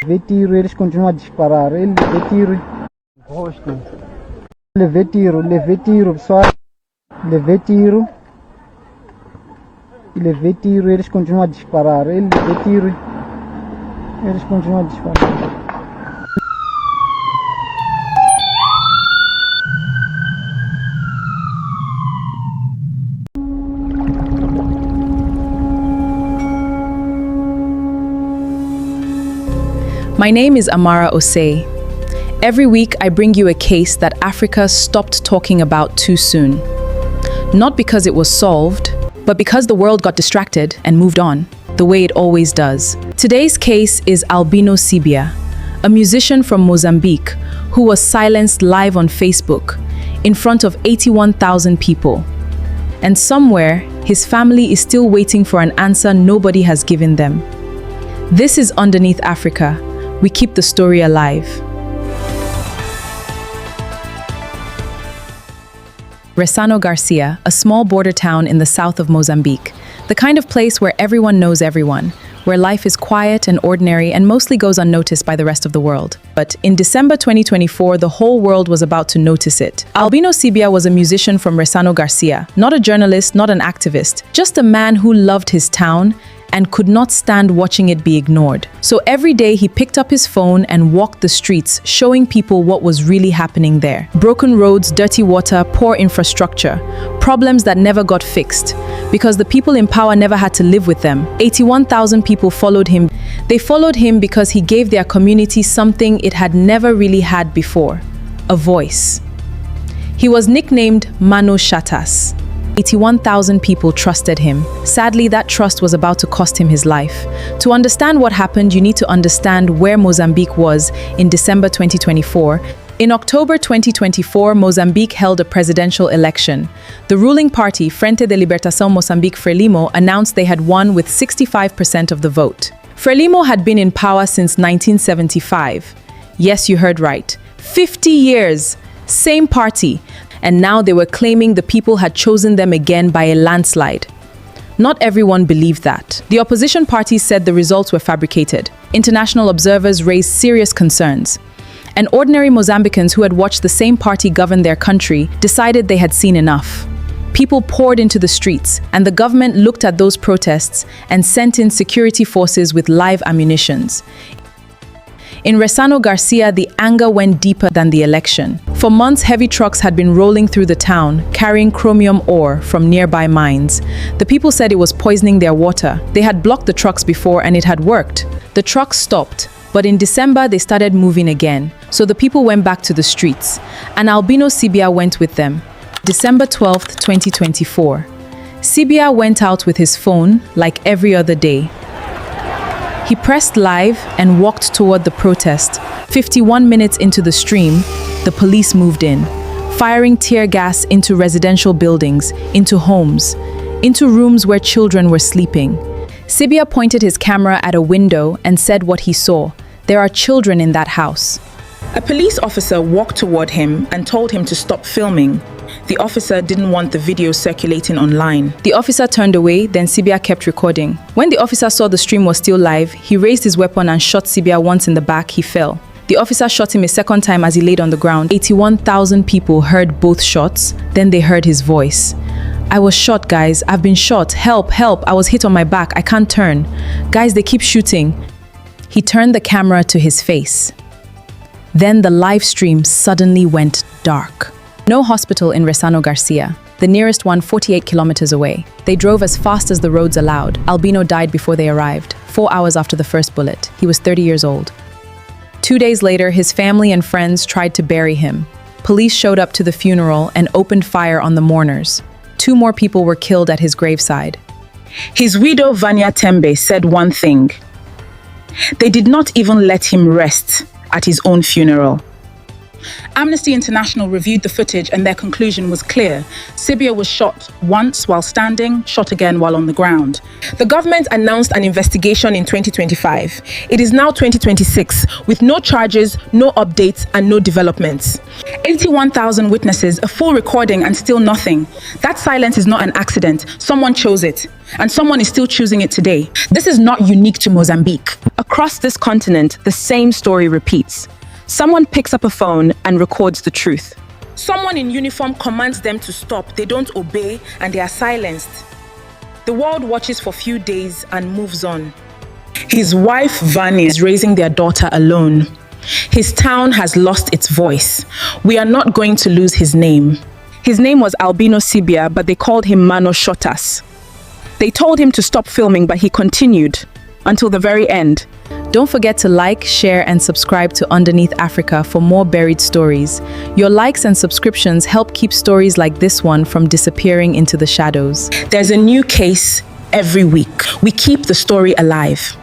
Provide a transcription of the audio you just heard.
Levei tiro, eles continuam a disparar. Ele levei tiro no rosto. Levei tiro, pessoal. Levei tiro. Levei tiro, eles continuam a disparar. Ele levei tiro. Eles continuam a disparar. My name is Amara Osei. Every week I bring you a case that Africa stopped talking about too soon. Not because it was solved, but because the world got distracted and moved on, the way it always does. Today's case is Albino Sibia, a musician from Mozambique who was silenced live on Facebook in front of 81,000 people. And somewhere, his family is still waiting for an answer nobody has given them. This is Underneath Africa. We keep the story alive. Ressano Garcia, a small border town in the south of Mozambique, the kind of place where everyone knows everyone, where life is quiet and ordinary and mostly goes unnoticed by the rest of the world. But in December 2024, the whole world was about to notice it. Albino Sibia was a musician from Ressano Garcia, not a journalist, not an activist, just a man who loved his town and could not stand watching it be ignored. So every day he picked up his phone and walked the streets, showing people what was really happening there. Broken roads, dirty water, poor infrastructure, problems that never got fixed, because the people in power never had to live with them. 81,000 people followed him. They followed him because he gave their community something it had never really had before, a voice. He was nicknamed Mano Shottas. 81,000 people trusted him. Sadly, that trust was about to cost him his life. To understand what happened, you need to understand where Mozambique was in December 2024. In October 2024, Mozambique held a presidential election. The ruling party, Frente de Libertação Moçambique Frelimo, announced they had won with 65% of the vote. Frelimo had been in power since 1975. Yes, you heard right. 50 years. Same party. And now they were claiming the people had chosen them again by a landslide. Not everyone believed that. The opposition parties said the results were fabricated. International observers raised serious concerns. And ordinary Mozambicans who had watched the same party govern their country decided they had seen enough. People poured into the streets, and the government looked at those protests and sent in security forces with live ammunitions. In Ressano Garcia, the anger went deeper than the election. For months, heavy trucks had been rolling through the town, carrying chromium ore from nearby mines. The people said it was poisoning their water. They had blocked the trucks before and it had worked. The trucks stopped, but in December they started moving again. So the people went back to the streets, and Albino Sibia went with them. December 12th, 2024. Sibia went out with his phone like every other day. He pressed live and walked toward the protest. 51 minutes into the stream, the police moved in, firing tear gas into residential buildings, into homes, into rooms where children were sleeping. Sibia pointed his camera at a window and said what he saw. There are children in that house. A police officer walked toward him and told him to stop filming. The officer didn't want the video circulating online. The officer turned away, then Sibia kept recording. When the officer saw the stream was still live, he raised his weapon and shot Sibia once in the back. He fell. The officer shot him a second time as he laid on the ground. 81,000 people heard both shots, then they heard his voice. I was shot, guys. I've been shot. Help, help. I was hit on my back. I can't turn. Guys, they keep shooting. He turned the camera to his face. Then the live stream suddenly went dark. No hospital in Ressano Garcia, the nearest one 48 kilometers away. They drove as fast as the roads allowed. Albino died before they arrived, 4 hours after the first bullet. He was 30 years old. 2 days later, his family and friends tried to bury him. Police showed up to the funeral and opened fire on the mourners. 2 more people were killed at his graveside. His widow, Vanya Tembe, said one thing. They did not even let him rest at his own funeral. Amnesty International reviewed the footage and their conclusion was clear. Sibia was shot once while standing, shot again while on the ground. The government announced an investigation in 2025. It is now 2026 with no charges, no updates, and no developments. 81,000 witnesses, a full recording, and still nothing. That silence is not an accident. Someone chose it, and someone is still choosing it today. This is not unique to Mozambique. Across this continent, the same story repeats. Someone picks up a phone and records the truth. Someone in uniform commands them to stop. They don't obey, and they are silenced. The world watches for a few days and moves on. His wife, Vanya, is raising their daughter alone. His town has lost its voice. We are not going to lose his name. His name was Albino Sibia, but they called him Mano Shottas. They told him to stop filming, but he continued until the very end. Don't forget to like, share, and subscribe to Underneath Africa for more buried stories. Your likes and subscriptions help keep stories like this one from disappearing into the shadows. There's a new case every week. We keep the story alive.